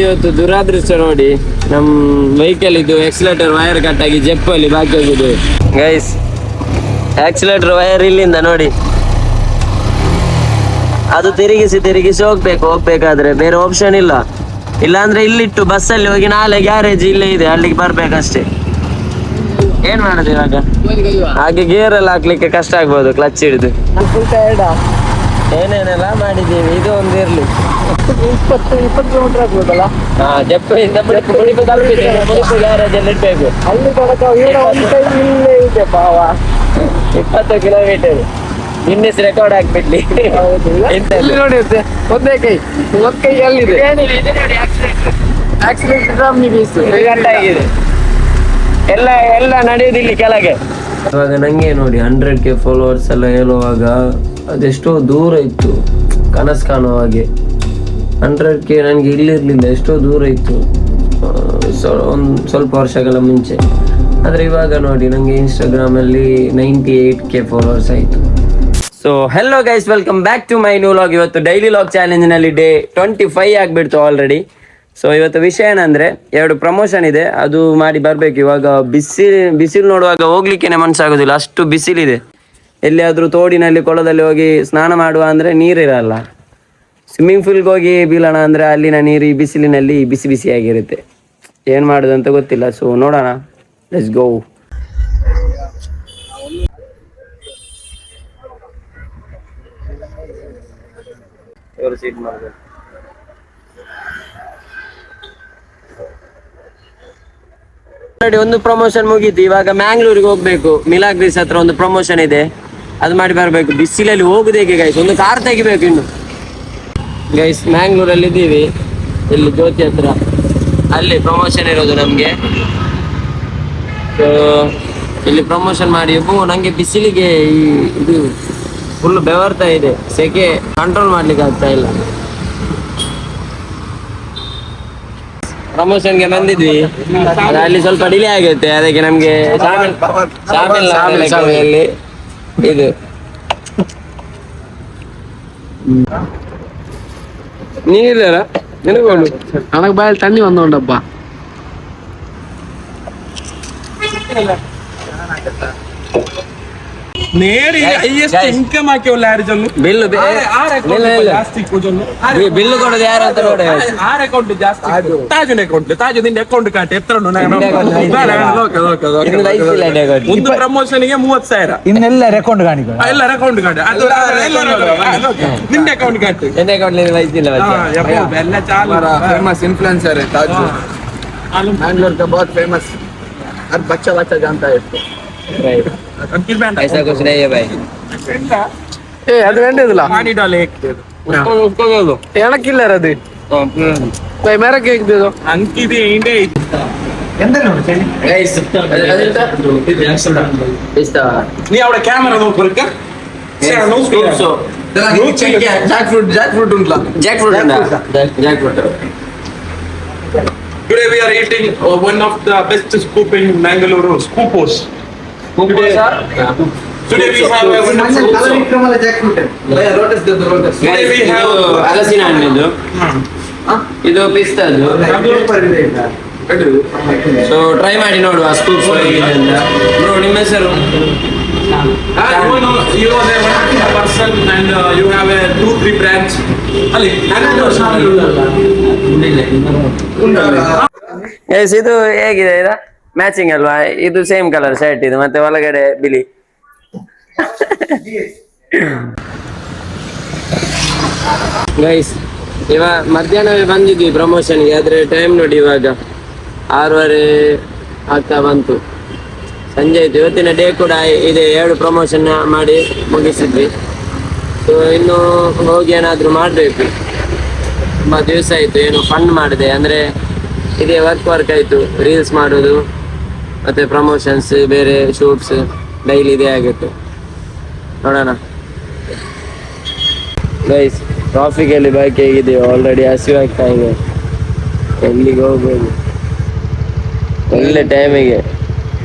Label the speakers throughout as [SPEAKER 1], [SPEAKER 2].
[SPEAKER 1] ಇವತ್ತು ದುರಾದೃಷ್ಟ ನೋಡಿ, ನಮ್ ವೆಹಿಕಲ್ ಇದು ಆಕ್ಸಿಲೇಟರ್ ವೈರ್ ಕಟ್ ಆಗಿ ಜೆಪ್ಪಲ್ಲಿ ಬಾಕಿ ಹೋಗಿದೆ ಗೈಸ್. ಆಕ್ಸಿಲೇಟರ್ ವೈರ್ ಇಲ್ಲಿಂದ ನೋಡಿ, ಅದು ತಿರುಗಿಸಿ ಹೋಗ್ಬೇಕಾದ್ರೆ ಬೇರೆ ಆಪ್ಷನ್ ಇಲ್ಲ. ಇಲ್ಲಾಂದ್ರೆ ಇಲ್ಲಿಟ್ಟು ಬಸ್ಸಲ್ಲಿ ಹೋಗಿ ನಾಳೆ ಗ್ಯಾರೇಜ್ ಇಲ್ಲೇ ಇದೆ, ಅಲ್ಲಿಗೆ ಬರ್ಬೇಕಷ್ಟೇ. ಏನ್ ಮಾಡೋದು ಇವಾಗ? ಹಾಗೆ ಗೇರ್ ಎಲ್ಲ ಹಾಕ್ಲಿಕ್ಕೆ ಕಷ್ಟ ಆಗ್ಬೋದು ಕ್ಲಚ್ ಹಿಡಿದು. ಏನೇನೆಲ್ಲ ಮಾಡಿದ್ದೀವಿ, ಇದು ಒಂದು ಇರ್ಲಿ. 20 ಕಿಲೋಮೀಟರ್ ಆಗ್ಬೋದಲ್ಲ? ಹಾ, ಜೆಪ್ಪಿಂದ ಮುಡಿಪು ತಲುಪಿದ್ದೇವೆ. ಮುಡಿಪು ಗ್ಯಾರೇಜ್ ಅಲ್ಲಿ ಇಡ್ಬೇಕು. ಅಲ್ಲಿ ತನಕ ಇಲ್ಲೇ ಇದೆ ಪಾವ. 20 ಕಿಲೋಮೀಟರ್ ಗಿನ್ನಿಸ್ ರೆಕಾರ್ಡ್ ಹಾಕ್ಬಿಡ್ಲಿ. ನೋಡಿ ಒಂದೇ ಕೈ ಅಲ್ಲಿದೆ. ಆಗಿದೆ ಎಲ್ಲ ನಡೆಯುದಿಲ್ಲ ಕೆಳಗೆ. ಇವಾಗ ನಂಗೆ ನೋಡಿ 100K ಫಾಲೋವರ್ಸ್ ಎಲ್ಲ ಹೇಳುವಾಗ ಅದೆಷ್ಟೋ ದೂರ ಇತ್ತು, ಕನಸು ಕಾಣೋ ಹಾಗೆ. 100K ನನಗೆ ಇಲ್ಲಿರ್ಲಿಲ್ಲ, ಎಷ್ಟೋ ದೂರ ಇತ್ತು ಒಂದು ಸ್ವಲ್ಪ ವರ್ಷಗಳ ಮುಂಚೆ. ಆದರೆ ಇವಾಗ ನೋಡಿ ನನಗೆ ಇನ್ಸ್ಟಾಗ್ರಾಮಲ್ಲಿ 98K ಫಾಲೋವರ್ಸ್ ಆಯಿತು. So hello guys, welcome back to my new vlog. ಇವತ್ತು ಡೈಲಿ ಲಾಗ್ ಚಾಲೆಂಜ್ನಲ್ಲಿ ಡೇ 25 ಆಗಿಬಿಡ್ತು ಆಲ್ರೆಡಿ. ಸೊ ಇವತ್ತು ವಿಷಯ ಏನಂದರೆ, 2 ಪ್ರಮೋಷನ್ ಇದೆ, ಅದು ಮಾಡಿ ಬರಬೇಕು. ಇವಾಗ ಬಿಸಿಲು ನೋಡುವಾಗ ಹೋಗ್ಲಿಕ್ಕೆ ಮನಸ್ಸಾಗೋದಿಲ್ಲ, ಅಷ್ಟು ಬಿಸಿಲಿದೆ. ಎಲ್ಲಿಯಾದರೂ ತೋಡಿನಲ್ಲಿ ಕೊಳದಲ್ಲಿ ಹೋಗಿ ಸ್ನಾನ ಮಾಡುವ ಅಂದರೆ ನೀರಿರಲ್ಲ. ಸ್ವಿಮ್ಮಿಂಗ್ ಪೂಲ್ಗೆ ಹೋಗಿ ಬೀಳೋಣ ಅಂದರೆ ಅಲ್ಲಿನ ನೀರು ಈ ಬಿಸಿಲಿನಲ್ಲಿ ಬಿಸಿಯಾಗಿರುತ್ತೆ. ಏನು ಮಾಡೋದು ಅಂತ ಗೊತ್ತಿಲ್ಲ. ಸೊ ನೋಡೋಣ, ಲೆಟ್ಸ್ ಗೋ. ಒಂದು ಪ್ರಮೋಷನ್ ಮುಗೀತು. ಇವಾಗ ಮ್ಯಾಂಗ್ಳೂರಿಗೆ ಹೋಗ್ಬೇಕು. ಮಿಲಾಗ್ರೀಸ್ ಹತ್ರ ಒಂದು ಪ್ರಮೋಷನ್ ಇದೆ, ಅದು ಮಾಡಿ ಬರಬೇಕು. ಬಿಸಿಲಲ್ಲಿ ಹೋಗುದು ಹೇಗೆ ಗೈಸ್? ಒಂದು ಕಾರ್ ತೆಗಿಬೇಕು ಇನ್ನು. ಗೈಸ್ ಮ್ಯಾಂಗ್ಳೂರಲ್ಲಿ ಇದ್ದೀವಿ, ಇಲ್ಲಿ ಜ್ಯೋತಿ ಹತ್ರ. ಅಲ್ಲಿ ಪ್ರಮೋಷನ್ ಇರೋದು ನಮಗೆ. ಸೊ ಇಲ್ಲಿ ಪ್ರಮೋಷನ್ ಮಾಡಿ ನನಗೆ ಬಿಸಿಲಿಗೆ ಇದು ಫುಲ್ ಬೆವರ್ತಾ ಇದೆ, ಸೆಕೆ ಕಂಟ್ರೋಲ್ ಮಾಡ್ಲಿಕ್ಕೆ ಆಗ್ತಾ ಇಲ್ಲ. ಪ್ರಮೋಷನ್ಗೆ ಬಂದಿದ್ವಿ, ಅಲ್ಲಿ ಸ್ವಲ್ಪ ಡಿಲೇ ಆಗುತ್ತೆ. ಅದಕ್ಕೆ ನಮ್ಗೆ ಶಾಮಿಲ್ ಇದು ನೀರಿಲ್ಲ ನೆನಪುಗಳು. ನನಗೆ ಬಾಯಲ್ಲಿ ತಣ್ಣಿ ಒಂದೊಂಡಪ್ಪ. ಬಿಲ್ಲು ಕೊಡೋದು ಯಾರು ಅಂತ ನೋಡಿ.
[SPEAKER 2] ಒಂದು ಪ್ರಮೋಷನ್ಗೆ 30,000 ಇನ್ನೆಲ್ಲ ರೆಕಾರ್ಡ್ ಗಾಡಿ ಎಲ್ಲ ರೆಕಾರ್ಡ್ ಗಾಡಿ ನಿಂದೆ ಅಕೌಂಟ್ ಕಾಟ್
[SPEAKER 1] ಎನ್ನ ಅಕೌಂಟ್ ವಯಸ್ಸಿಲ್ಲ.
[SPEAKER 3] फेमस इन्फ्लुएंसर है ताजू, बैंगलोर का बहुत फेमस, हर बच्चा जानता है इसको.
[SPEAKER 1] ऐसा कुछ नहीं है भाई.
[SPEAKER 2] ಅದು ವೇಂಡಿಲ್ಲ ಮಾಡಿ ಡಾಲ್
[SPEAKER 1] ಉಸ್ಕೋದು
[SPEAKER 2] ಏನಕ್ಕಿಲ್ಲ ಅದು ಬೈ ಮೇರಕ್ಕೆ ಹೇಗಿದ್ದು
[SPEAKER 3] ಅಂಕಿದೆ ಇಂಡೆ
[SPEAKER 2] ಎಂತ ನೋಡಿ
[SPEAKER 1] ಗೈಸ್
[SPEAKER 3] ನೀ ಅವಳ ಕ್ಯಾಮೆರಾ ನೋಡ್ಕೊಳ್ಕ jackfruit ಉಂಟಲ್ಲ
[SPEAKER 1] jackfruit.
[SPEAKER 3] Today we are eating one of the best scoop in Mangalore, Scoopos. Today we have a wonderful
[SPEAKER 2] jackfruit.
[SPEAKER 3] Today we have
[SPEAKER 1] ಹಲಸಿನ ಹಣ್ಣಿದು, ಇದು ಪಿಸ್ತಾದು. ಸೊ ಟ್ರೈ ಮಾಡಿ ನೋಡುವ ಸ್ಕೂಪ್ ಹೇಗಿದೆ ಅಂತ. ಬ್ರೋ ನಿಮ್ಮ ಹೆಸರು?
[SPEAKER 3] you are one person and you have a 2-3 branch. Ali
[SPEAKER 1] S ಇದು ಹೇಗಿದೆ? ಇದು ಮ್ಯಾಚಿಂಗ್ ಅಲ್ವಾ? ಇದು ಸೇಮ್ ಕಲರ್ ಶರ್ಟ್ ಇದು, ಮತ್ತೆ ಒಳಗಡೆ ಬಿಳಿ. ಗೈಸ್ ಇವಾಗ ಮಧ್ಯಾಹ್ನವೇ ಬಂದಿದ್ವಿ ಪ್ರಮೋಷನ್ಗೆ, ಆದ್ರೆ ಟೈಮ್ ನೋಡಿ ಇವಾಗ 6:30 ಆಗ್ತಾ ಬಂತು, ಸಂಜೆ ಆಯ್ತು. ಇವತ್ತಿನ ಡೇ ಕೂಡ ಇದೆ, 2 ಪ್ರಮೋಷನ್ ಮಾಡಿ ಮುಗಿಸಿದ್ವಿ. ಸೊ ಇನ್ನು ಹೋಗಿ ಏನಾದರೂ ಮಾಡಬೇಕು. ತುಂಬ ದಿವಸ ಆಯಿತು ಏನು ಫಂಡ್ ಮಾಡಿದೆ, ಅಂದರೆ ಇದೇ ವರ್ಕ್ ಆಯಿತು. ರೀಲ್ಸ್ ಮಾಡೋದು ಮತ್ತು ಪ್ರಮೋಷನ್ಸ್, ಬೇರೆ ಶೂಟ್ಸ್ ಡೈಲಿ ಇದೇ ಆಗಿತ್ತು. ನೋಡೋಣ ಗೈಸ್. ಟ್ರಾಫಿಕಲ್ಲಿ ಬೈಕ್ ಹೇಗಿದೆಯೋ, ಆಲ್ರೆಡಿ ಹಸಿವಾಗ್ತಾ ಇದೆ. ಎಲ್ಲಿಗೆ ಹೋಗ್ಬೋದು? ಒಳ್ಳೆ ಟೈಮಿಗೆ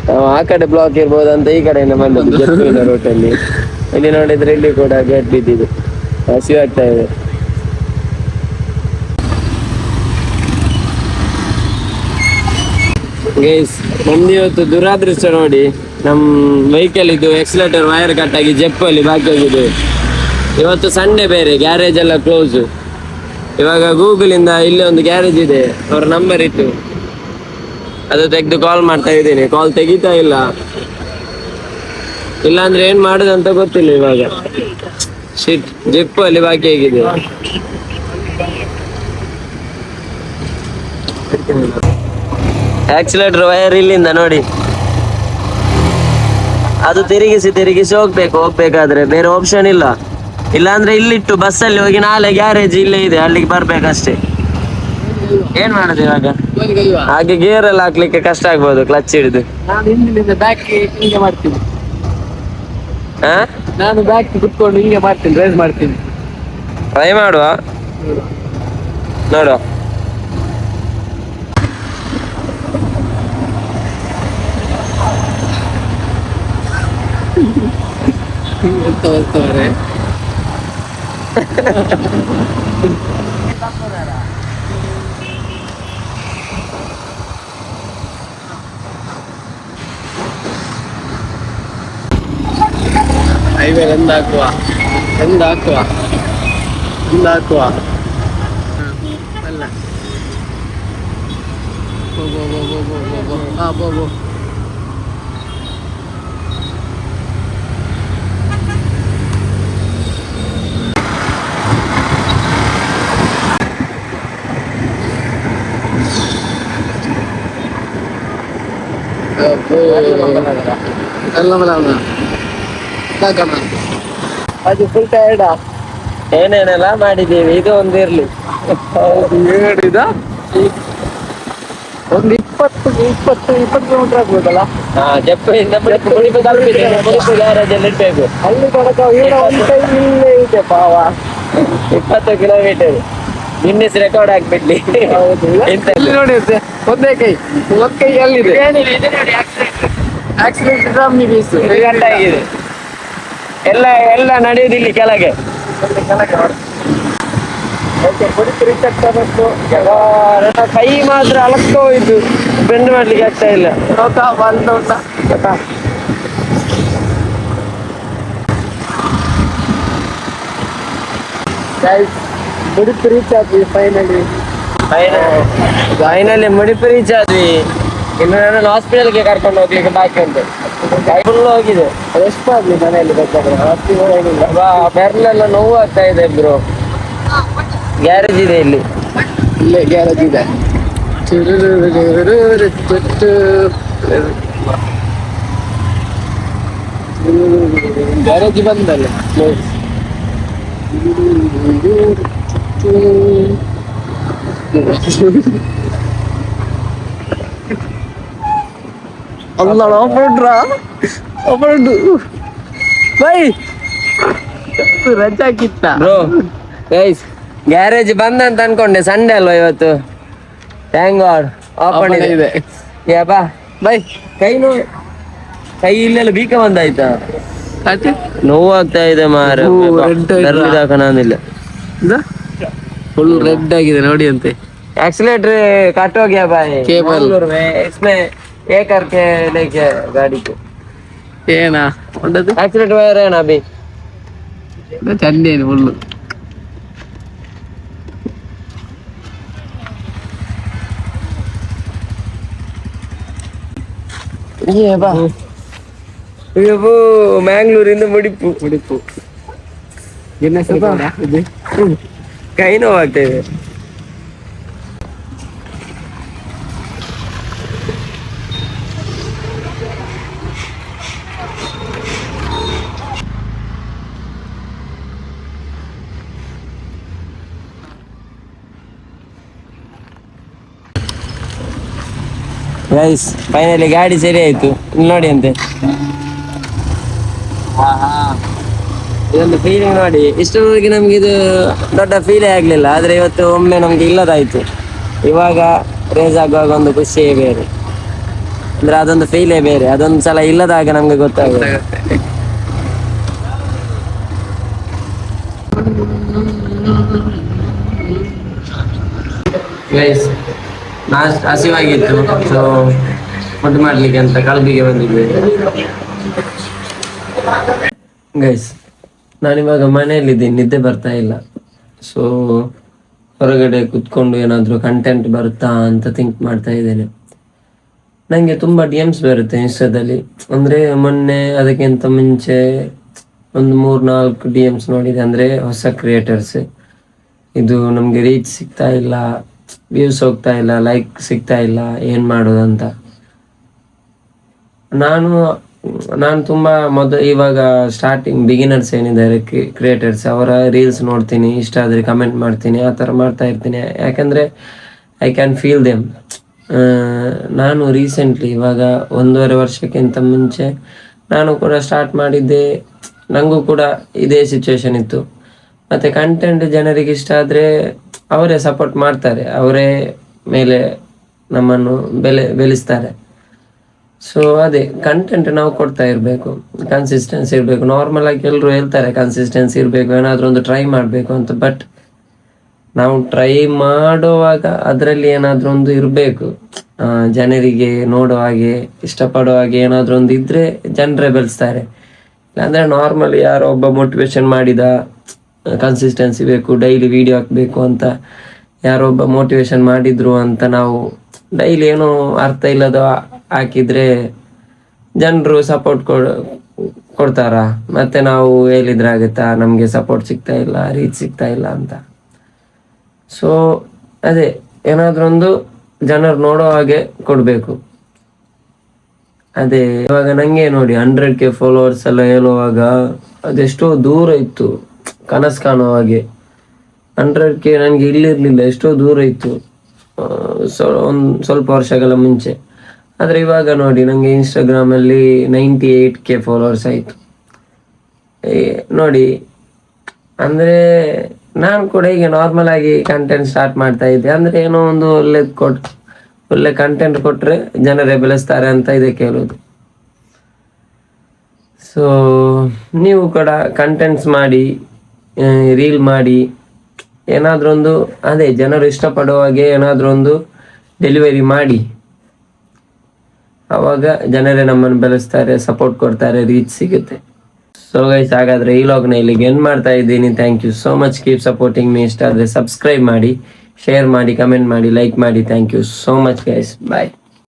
[SPEAKER 1] ನಾವು ಆ ಕಡೆ ಬ್ಲಾಕ್ ಇರ್ಬೋದು ಅಂತ ಈ ಕಡೆಯಿಂದ ಬಂದದ್ದು ಜೆಪ್ಪಿನ ರೋಟಲ್ಲಿ. ಇಲ್ಲಿ ನೋಡಿದ್ರೆ ಇಲ್ಲಿ ಕೂಡ ಗೇಟ್ ಬಿದ್ದಿದೆ, ಹಸಿವಾಗ್ತಾ ಇದೆ. ಗೈಸ್ ನಮ್ದು ಇವತ್ತು ದುರಾದೃಷ್ಟ ನೋಡಿ, ನಮ್ಮ ವೆಹಿಕಲ್ ಇದು ಎಕ್ಸಲೇಟರ್ ವೈರ್ ಕಟ್ ಆಗಿ ಜೆಪ್ಪಲ್ಲಿ ಬಾಕಿ ಹೋಗಿದೆ. ಇವತ್ತು ಸಂಡೇ ಬೇರೆ, ಗ್ಯಾರೇಜ್ ಎಲ್ಲ ಕ್ಲೋಸು. ಇವಾಗ ಗೂಗಲ್ ಇಂದ ಇಲ್ಲಿ ಒಂದು ಗ್ಯಾರೇಜ್ ಇದೆ, ಅವ್ರ ನಂಬರ್ ಇತ್ತು, ಅದು ತೆಗೆದು ಕಾಲ್ ಮಾಡ್ತಾ ಇದ್ದೀನಿ. ಕಾಲ್ ತೆಗಿತಾ ಇಲ್ಲ, ಇಲ್ಲಾಂದ್ರೆ ಏನ್ ಮಾಡುದಂತ ಗೊತ್ತಿಲ್ಲ. ಇವಾಗ ಶಿಟ್, ಜೆಪ್ಪಲ್ಲಿ ಬಾಕಿ ಆಗಿದೆ. ಆಕ್ಸಿಲೇಟರ್ ವೈರ್ ಇಲ್ಲಿಂದ ನೋಡಿ, ಅದು ತಿರುಗಿಸಿ ಹೋಗ್ಬೇಕಾದ್ರೆ ಬೇರೆ ಆಪ್ಷನ್ ಇಲ್ಲ. ಇಲ್ಲಾಂದ್ರೆ ಇಲ್ಲಿಟ್ಟು ಬಸ್ಸಲ್ಲಿ ಹೋಗಿ ನಾಳೆ ಗ್ಯಾರೇಜ್ ಇಲ್ಲೇ ಇದೆ, ಅಲ್ಲಿಗೆ ಬರ್ಬೇಕಷ್ಟೇ. ಏನ್ ಮಾಡುದು ಇವಾಗ? ಹಾಗೆ ಗೇರ್ ಎಲ್ಲ ಹಾಕ್ಲಿಕ್ಕೆ ಕಷ್ಟ ಆಗ್ಬೋದು ಕ್ಲಚ್ ಹಿಡಿದು.
[SPEAKER 3] ನಾನು ಹಿಂದಿನಿಂದ ಬ್ಯಾಕ್ ಹಿಂಗೆ ಮಾಡ್ತೀನಿ.
[SPEAKER 1] ಹಾ,
[SPEAKER 3] ನಾನು ಬ್ಯಾಕ್ ಕುತ್ಕೊಂಡು ಹಿಂಗೆ ಮಾಡ್ತೀನಿ, ರೇಸ್ ಮಾಡ್ತೀನಿ.
[SPEAKER 1] ಟ್ರೈ ಮಾಡುವ, ನೋಡುವ.
[SPEAKER 3] ಎಂತ ಬರ್ತಾರೆ ಹೈವೇ ಎಂದಾಕುವ ಅಲ್ಲ ಬೋ ಅದು ಫುಲ್ ಟೈರ್ಡ್.
[SPEAKER 1] ಏನೇನೆಲ್ಲ ಮಾಡಿದ್ದೀವಿ, ಇದು ಒಂದು ಇರ್ಲಿ.
[SPEAKER 3] ಹೇಳಿದ ಒಂದು 20 ಕಿಲೋಮೀಟರ್ ಆಗ್ಬೋದಲ್ಲ.
[SPEAKER 1] ಜಪ್ಪಿಂದ ಮುಡಿಪು ಗ್ಯಾರೇಜ್ ಅಲ್ಲಿ ಇಡ್ಬೇಕು.
[SPEAKER 3] ಅಲ್ಲಿ ತನಕ ಒಂದು ಕೈ ಇಲ್ಲೇ ಇದೆ ಪಾವ.
[SPEAKER 1] 20 ಕಿಲೋಮೀಟರ್ ಗಿನ್ನಿಸ್ ರೆಕಾರ್ಡ್ ಆಗ್ಬಿಡ್ಲಿ.
[SPEAKER 3] ಇಲ್ಲಿ ನೋಡಿ ಒಂದೇ ಕೈ, ಒಂದ್ ಕೈ ಎಲ್ಲಿದೆ? ಆಕ್ಸಿಡೆಂಟ್
[SPEAKER 1] ಗಂಟ ಆಗಿದೆ. ಎಲ್ಲ ನಡೆಯುದಿಲ್ಲಿ ಕೆಳಗೆ. ನನ್ನ ಕೈ ಮಾತ್ರ ಅಲಕ್ಕ ಹೋಯ್ತು, ಬೆಂಡ್ ಮಾಡ್ಲಿಕ್ಕೆ ಆಗ್ತಾ ಇಲ್ಲ.
[SPEAKER 3] ಮುಡಿಪು ರೀಚ್ ಆದ್ವಿ ಫೈನಲಿ
[SPEAKER 1] ಮುಡಿಪು ರೀಚ್ ಆದ್ವಿ. ಇನ್ನು ನನ್ನ ಹಾಸ್ಪಿಟಲ್ಗೆ ಕರ್ಕೊಂಡು ಹೋಗ್ಲಿಕ್ಕೆ ಬಾಕಿ ಉಂಟು. ಕೈ ಫುಲ್ ಹೋಗಿದೆ.
[SPEAKER 3] ಎಷ್ಟು ಆಗ್ಲಿ ಮನೆಯಲ್ಲಿ ಬೇಕಾದ್ರೆ ಏನಿಲ್ಲ.
[SPEAKER 1] ಬೆರ್ಲೆಲ್ಲ ನೋವು ಆಗ್ತಾ ಇದೆ ಬ್ರೋ. ಗ್ಯಾರೇಜ್ ಇದೆ ಇಲ್ಲಿ,
[SPEAKER 3] ಇಲ್ಲೇ ಗ್ಯಾರೇಜ್ ಇದೆ. ಗ್ಯಾರೇಜ್ ಬಂದಲ್ಲ. ರಜಾ ಕಿತ್ತ
[SPEAKER 1] ಬ್ರೋ. ಗೈಸ್ ಗ್ಯಾರೇಜ್ ಬಂದಂತ ಅನ್ಕೊಂಡೆ, ಸಂಡೇ ಅಲ್ವಾ ಇವತ್ತು. ಥ್ಯಾಂಕ್ ಗಾಡ್ ಓಪನ್ ಇದೆ. ಬಾ
[SPEAKER 3] ಬೈ.
[SPEAKER 1] ಕೈ ಇಲ್ಲೆಲ್ಲ ಬೀಕ ಬಂದಾಯ್ತಾ? ನೋವು ಆಗ್ತಾ ಇದೆ ಮಾರ. ನಾನಿಲ್ಲ,
[SPEAKER 3] ಫುಲ್ ರೆಡ್ ಆಗಿದೆ ನೋಡಿ ಅಂತೆ.
[SPEAKER 1] एक्सीलेटर कट हो गया भाई
[SPEAKER 3] केबल
[SPEAKER 1] में, इसमें ये करके लेके गाड़ी को
[SPEAKER 3] ಏನ ಹೊಂಡದು
[SPEAKER 1] एक्सीलेटर वायर है ना अभी
[SPEAKER 3] ಚಂದೇನು ಫುಲ್ಲು.
[SPEAKER 1] ಮ್ಯಾಂಗ್ಳೂರಿಂದ ಮುಡಿಪು ಕೈ ನೋವಾಗ್ತಾ ಇದೆ. ಗೈಸ್ ಫೈನಲಿ ಗಾಡಿ ಸರಿ ಆಯ್ತು. ಇಲ್ಲಿ ನೋಡಿ ಅಂತೆ, ಇದೊಂದು ಫೀಲಿಂಗ್ ನೋಡಿ. ಇಷ್ಟರವರೆಗೆ ನಮ್ಗೆ ಇದು ದೊಡ್ಡ ಫೀಲೇ ಆಗ್ಲಿಲ್ಲ, ಆದ್ರೆ ಇವತ್ತು ಒಮ್ಮೆ ನಮ್ಗೆ ಇಲ್ಲದಾಯ್ತು. ಇವಾಗ ರೇಸ್ ಆಗುವಾಗ ಒಂದು ಖುಷಿಯೇ ಬೇರೆ, ಅಂದ್ರೆ ಅದೊಂದು ಫೀಲೇ ಬೇರೆ. ಅದೊಂದು ಸಲ ಇಲ್ಲದಾಗ ನಮ್ಗೆ ಗೊತ್ತಾಗುತ್ತೆ. ಗೈಸ್ ಹಸಿವಾಗಿತ್ತು, ಸೊ ಫುಡ್ ಮಾಡ್ಲಿಕ್ಕೆ ಅಂತ ಕಲ್ಬಿಗೆ ಬಂದಿದ್ದೆ ಗೈಸ್. ನಾನಿವಾಗ ಮನೆಯಲ್ಲಿದ್ದೀನಿ, ನಿದ್ದೆ ಬರ್ತಾ ಇಲ್ಲ. ಸೊ ಹೊರಗಡೆ ಕುತ್ಕೊಂಡು ಏನಾದರೂ ಕಂಟೆಂಟ್ ಬರುತ್ತಾ ಅಂತ ಥಿಂಕ್ ಮಾಡ್ತಾ ಇದ್ದೇನೆ. ನನಗೆ ತುಂಬ DMs ಬರುತ್ತೆ ಇನ್ಸ್ಟಾದಲ್ಲಿ. ಅಂದರೆ ಮೊನ್ನೆ ಅದಕ್ಕಿಂತ ಮುಂಚೆ ಒಂದು 3-4 DMs ನೋಡಿದೆ. ಅಂದರೆ ಹೊಸ ಕ್ರಿಯೇಟರ್ಸ್, ಇದು ನಮಗೆ ರೀಚ್ ಸಿಗ್ತಾ ಇಲ್ಲ, ವ್ಯೂಸ್ ಹೋಗ್ತಾ ಇಲ್ಲ, ಲೈಕ್ ಸಿಗ್ತಾ ಇಲ್ಲ, ಏನು ಮಾಡೋದಂತ. ನಾನು ತುಂಬ ಇವಾಗ ಸ್ಟಾರ್ಟಿಂಗ್ ಬಿಗಿನರ್ಸ್ ಏನಿದ್ದಾರೆ ಕ್ರಿಯೇಟರ್ಸ್, ಅವರ ರೀಲ್ಸ್ ನೋಡ್ತೀನಿ, ಇಷ್ಟ ಆದರೆ ಕಮೆಂಟ್ ಮಾಡ್ತೀನಿ, ಆ ಥರ ಮಾಡ್ತಾ ಇರ್ತೀನಿ. ಯಾಕಂದರೆ ಐ ಕ್ಯಾನ್ ಫೀಲ್ ದೆಮ್. ನಾನು ರೀಸೆಂಟ್ಲಿ ಇವಾಗ 1.5 ವರ್ಷಕ್ಕಿಂತ ಮುಂಚೆ ನಾನು ಕೂಡ ಸ್ಟಾರ್ಟ್ ಮಾಡಿದ್ದೆ. ನನಗೂ ಕೂಡ ಇದೇ ಸಿಚುವೇಶನ್ ಇತ್ತು. ಮತ್ತು ಕಂಟೆಂಟ್ ಜನರಿಗೆ ಇಷ್ಟ ಆದರೆ ಅವರೇ ಸಪೋರ್ಟ್ ಮಾಡ್ತಾರೆ, ಅವರೇ ಮೇಲೆ ನಮ್ಮನ್ನು ಬೆಳೆಸ್ತಾರೆ. ಸೊ ಅದೇ ಕಂಟೆಂಟ್ ನಾವು ಕೊಡ್ತಾ ಇರಬೇಕು, ಕನ್ಸಿಸ್ಟೆನ್ಸಿ ಇರಬೇಕು. ನಾರ್ಮಲ್ ಆಗಿ ಎಲ್ಲರೂ ಹೇಳ್ತಾರೆ ಕನ್ಸಿಸ್ಟೆನ್ಸಿ ಇರಬೇಕು, ಏನಾದರೂ ಒಂದು ಟ್ರೈ ಮಾಡಬೇಕು ಅಂತ. ಬಟ್ ನಾವು ಟ್ರೈ ಮಾಡುವಾಗ ಅದರಲ್ಲಿ ಏನಾದರೂ ಒಂದು ಇರಬೇಕು, ಜನರಿಗೆ ನೋಡೋ ಹಾಗೆ, ಇಷ್ಟಪಡೋ ಹಾಗೆ ಏನಾದರೂ ಒಂದು ಇದ್ದರೆ ಜನರೇ ಬೆಳೆಸ್ತಾರೆ. ಇಲ್ಲಾಂದರೆ ನಾರ್ಮಲಿ ಯಾರೋ ಒಬ್ಬ ಮೋಟಿವೇಶನ್ ಮಾಡಿದ, ಕನ್ಸಿಸ್ಟೆನ್ಸಿ ಬೇಕು, ಡೈಲಿ ವಿಡಿಯೋ ಹಾಕಬೇಕು ಅಂತ ಯಾರೊಬ್ಬ ಮೋಟಿವೇಶನ್ ಮಾಡಿದ್ರು ಅಂತ ನಾವು ಡೈಲಿ ಏನೋ ಅರ್ಥ ಇಲ್ಲದ ಹಾಕಿದರೆ ಜನರು ಸಪೋರ್ಟ್ ಕೊಡ್ತಾರ. ಮತ್ತು ನಾವು ಹೇಳಿದ್ರಾಗುತ್ತಾ ನಮಗೆ ಸಪೋರ್ಟ್ ಸಿಗ್ತಾ ಇಲ್ಲ, ರೀಚ್ ಸಿಗ್ತಾ ಇಲ್ಲ ಅಂತ. ಸೊ ಅದೇ ಏನಾದರೂ ಒಂದು ಜನರು ನೋಡೋ ಹಾಗೆ ಕೊಡಬೇಕು. ಅದೇ ಇವಾಗ ನನಗೆ ನೋಡಿ 100K ಫಾಲೋವರ್ಸ್ ಎಲ್ಲ ಹೇಳುವಾಗ ಅದೆಷ್ಟೋ ದೂರ ಇತ್ತು, ಕನಸು ಕಾಣೋ ಹಾಗೆ. 100K ನನಗೆ ಇಲ್ಲಿರಲಿಲ್ಲ, ಎಷ್ಟೋ ದೂರ ಇತ್ತು ಒಂದು ಸ್ವಲ್ಪ ವರ್ಷಗಳ ಮುಂಚೆ. ಆದರೆ ಇವಾಗ ನೋಡಿ ನನಗೆ ಇನ್ಸ್ಟಾಗ್ರಾಮಲ್ಲಿ 98K ಫಾಲೋವರ್ಸ್ ಆಯಿತು ನೋಡಿ. ಅಂದರೆ ನಾನು ಕೂಡ ಈಗ ನಾರ್ಮಲ್ ಆಗಿ ಕಂಟೆಂಟ್ ಸ್ಟಾರ್ಟ್ ಮಾಡ್ತಾ ಇದ್ದೆ. ಅಂದರೆ ಏನೋ ಒಂದು ಒಳ್ಳೆ ಕಂಟೆಂಟ್ ಕೊಟ್ಟರೆ ಜನರೇ ಬೆಳೆಸ್ತಾರೆ ಅಂತ ಇದಕ್ಕೆ ಹೇಳೋದು. ಸೊ ನೀವು ಕೂಡ ಕಂಟೆಂಟ್ಸ್ ಮಾಡಿ, ರೀಲ್ ಮಾಡಿ, ಏನಾದರೂ ಒಂದು ಅದೇ ಜನರು ಇಷ್ಟಪಡೋ ಹಾಗೆ ಏನಾದರೂ ಒಂದು ಡೆಲಿವರಿ ಮಾಡಿ. ಆವಾಗ ಜನರೇ ನಮ್ಮನ್ನು ಬೆಳೆಸ್ತಾರೆ, ಸಪೋರ್ಟ್ ಕೊಡ್ತಾರೆ, ರೀಚ್ ಸಿಗುತ್ತೆ. ಸೊ ಗೈಸ್, ಹಾಗಾದರೆ ಈ ಲಾಗ್ನ ಇಲ್ಲಿಗೆ ಎಂಡ್ ಮಾಡ್ತಾ ಇದ್ದೀನಿ. Thank you so much. Keep supporting me. ಇಷ್ಟ ಆದರೆ ಸಬ್ಸ್ಕ್ರೈಬ್ ಮಾಡಿ, ಶೇರ್ ಮಾಡಿ, ಕಮೆಂಟ್ ಮಾಡಿ, ಲೈಕ್ ಮಾಡಿ. Thank you so much guys. Bye.